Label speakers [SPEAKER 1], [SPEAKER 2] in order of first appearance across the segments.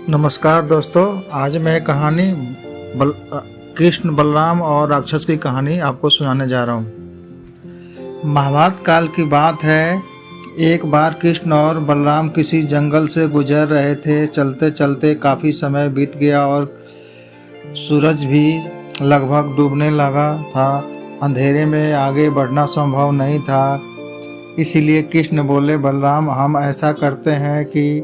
[SPEAKER 1] नमस्कार दोस्तों, आज मैं कहानी कृष्ण, बलराम और राक्षस की कहानी आपको सुनाने जा रहा हूँ। महाभारत काल की बात है। एक बार कृष्ण और बलराम किसी जंगल से गुजर रहे थे। चलते चलते काफ़ी समय बीत गया और सूरज भी लगभग डूबने लगा था। अंधेरे में आगे बढ़ना संभव नहीं था। इसीलिए कृष्ण बोले, बलराम, हम ऐसा करते हैं कि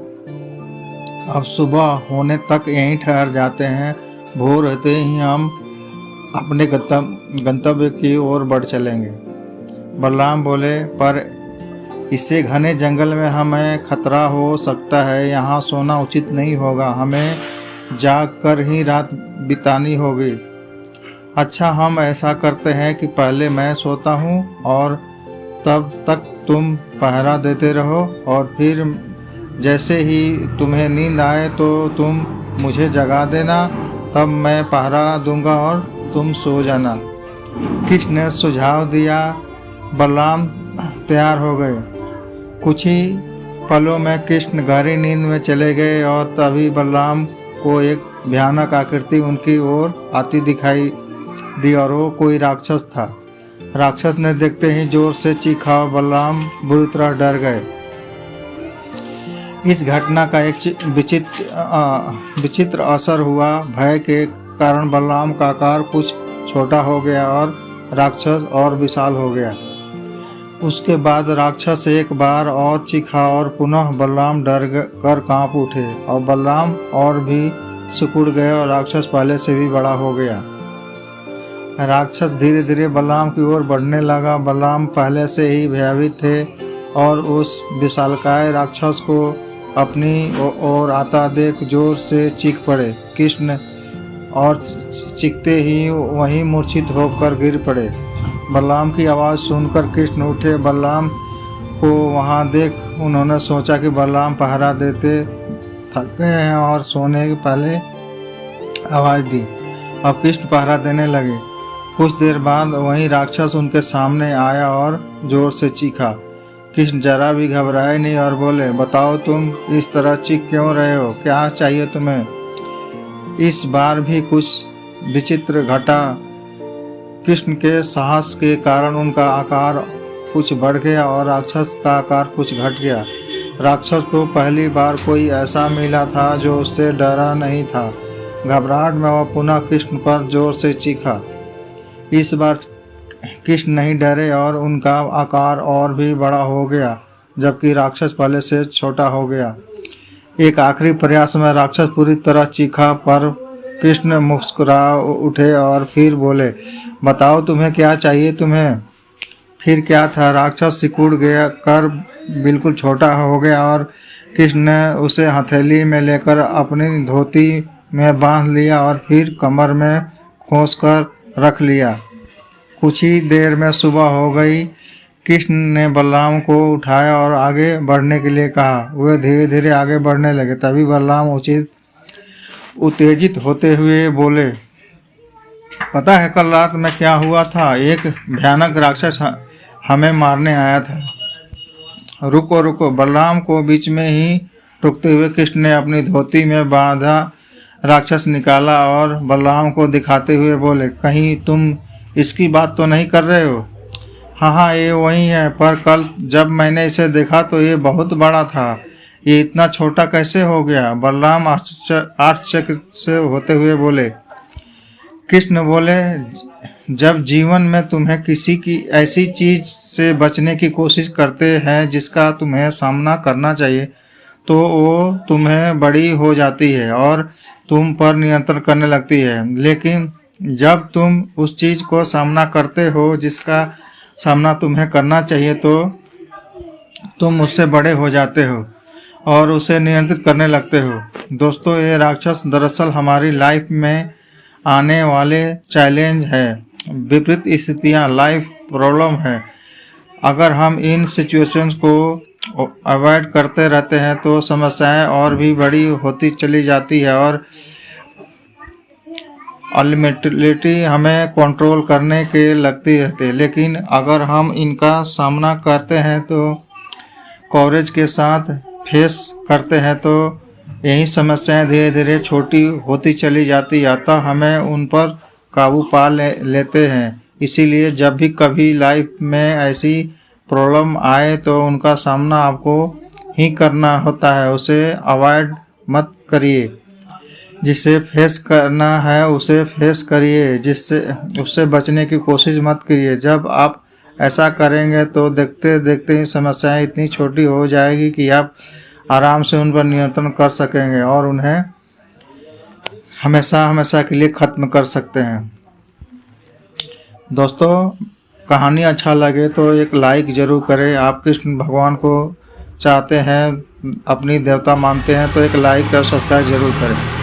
[SPEAKER 1] अब सुबह होने तक यहीं ठहर जाते हैं। भोर होते ही हम अपने गंतव्य की ओर बढ़ चलेंगे। बलराम बोले, पर इससे घने जंगल में हमें खतरा हो सकता है। यहाँ सोना उचित नहीं होगा। हमें जाग कर ही रात बितानी होगी। अच्छा, हम ऐसा करते हैं कि पहले मैं सोता हूँ और तब तक तुम पहरा देते रहो, और फिर जैसे ही तुम्हें नींद आए तो तुम मुझे जगा देना। तब मैं पहरा दूंगा और तुम सो जाना। कृष्ण ने सुझाव दिया। बलराम तैयार हो गए। कुछ ही पलों में कृष्ण गहरी नींद में चले गए और तभी बलराम को एक भयानक आकृति उनकी ओर आती दिखाई दी, और वो कोई राक्षस था। राक्षस ने देखते ही जोर से चीखा और बलराम बुरी तरह डर गए। इस घटना का एक विचित्र असर हुआ। भय के कारण बलराम का आकार कुछ छोटा हो गया और राक्षस और विशाल हो गया। उसके बाद राक्षस एक बार और चीखा और पुनः बलराम डर कर कांप उठे और बलराम और भी सिकुड़ गए और राक्षस पहले से भी बड़ा हो गया। राक्षस धीरे धीरे बलराम की ओर बढ़ने लगा। बलराम पहले से ही भयभीत थे और उस विशालकाय राक्षस को अपनी ओर आता देख जोर से चीख पड़े। कृष्ण और चीखते ही वहीं मूर्छित होकर गिर पड़े। बलराम की आवाज़ सुनकर कृष्ण उठे। बलराम को वहां देख उन्होंने सोचा कि बलराम पहरा देते थक गए हैं और सोने के पहले आवाज़ दी। अब कृष्ण पहरा देने लगे। कुछ देर बाद वहीं राक्षस उनके सामने आया और जोर से चीखा। कृष्ण जरा भी घबराए नहीं और बोले, बताओ, तुम इस तरह चीख क्यों रहे हो? क्या चाहिए तुम्हें? इस बार भी कुछ विचित्र घटा। कृष्ण के साहस के कारण उनका आकार कुछ बढ़ गया और राक्षस का आकार कुछ घट गया। राक्षस को पहली बार कोई ऐसा मिला था जो उससे डरा नहीं था। घबराहट में वह पुनः कृष्ण पर जोर से चीखा। इस बार कृष्ण नहीं डरे और उनका आकार और भी बड़ा हो गया, जबकि राक्षस पहले से छोटा हो गया। एक आखिरी प्रयास में राक्षस पूरी तरह चीखा, पर कृष्ण मुस्कुरा उठे और फिर बोले, बताओ, तुम्हें क्या चाहिए? तुम्हें फिर क्या था? राक्षस सिकुड़ गया कर बिल्कुल छोटा हो गया और कृष्ण ने उसे हथेली में लेकर अपनी धोती में बांध लिया और फिर कमर में खोस कर रख लिया। कुछ ही देर में सुबह हो गई। कृष्ण ने बलराम को उठाया और आगे बढ़ने के लिए कहा। वे धीरे धीरे आगे बढ़ने लगे। तभी बलराम उत्तेजित होते हुए बोले, पता है कल रात में क्या हुआ था? एक भयानक राक्षस हमें मारने आया था। रुको रुको, बलराम को बीच में ही टोकते हुए कृष्ण ने अपनी धोती में बांधा राक्षस निकाला और बलराम को दिखाते हुए बोले, कहीं तुम इसकी बात तो नहीं कर रहे हो? हाँ, ये वही है, पर कल जब मैंने इसे देखा तो ये बहुत बड़ा था। ये इतना छोटा कैसे हो गया? बलराम आश्चर्य से होते हुए बोले। कृष्ण बोले, जब जीवन में तुम्हें किसी की ऐसी चीज से बचने की कोशिश करते हैं जिसका तुम्हें सामना करना चाहिए, तो वो तुम्हें बड़ी हो जाती है और तुम पर नियंत्रण करने लगती है। लेकिन जब तुम उस चीज को सामना करते हो जिसका सामना तुम्हें करना चाहिए, तो तुम उससे बड़े हो जाते हो और उसे नियंत्रित करने लगते हो। दोस्तों, ये राक्षस दरअसल हमारी लाइफ में आने वाले चैलेंज है, विपरीत स्थितियाँ, लाइफ प्रॉब्लम है। अगर हम इन सिचुएशंस को अवॉइड करते रहते हैं तो समस्याएं और भी बड़ी होती चली जाती है और अल्टीमेटली हमें कंट्रोल करने के लगती रहती है। लेकिन अगर हम इनका सामना करते हैं तो कवरेज के साथ फेस करते हैं तो यही समस्याएं धीरे धीरे छोटी होती चली जाती अतः हमें उन पर काबू पा लेते हैं। इसीलिए जब भी कभी लाइफ में ऐसी प्रॉब्लम आए तो उनका सामना आपको ही करना होता है, उसे अवॉइड मत करिए। जिसे फेस करना है उसे फेस करिए, जिससे उससे बचने की कोशिश मत करिए। जब आप ऐसा करेंगे तो देखते देखते ही समस्याएं इतनी छोटी हो जाएगी कि आप आराम से उन पर नियंत्रण कर सकेंगे और उन्हें हमेशा हमेशा के लिए ख़त्म कर सकते हैं। दोस्तों, कहानी अच्छा लगे तो एक लाइक ज़रूर करें। आप कृष्ण भगवान को चाहते हैं, अपनी देवता मानते हैं तो एक लाइक और सब्सक्राइब ज़रूर करें।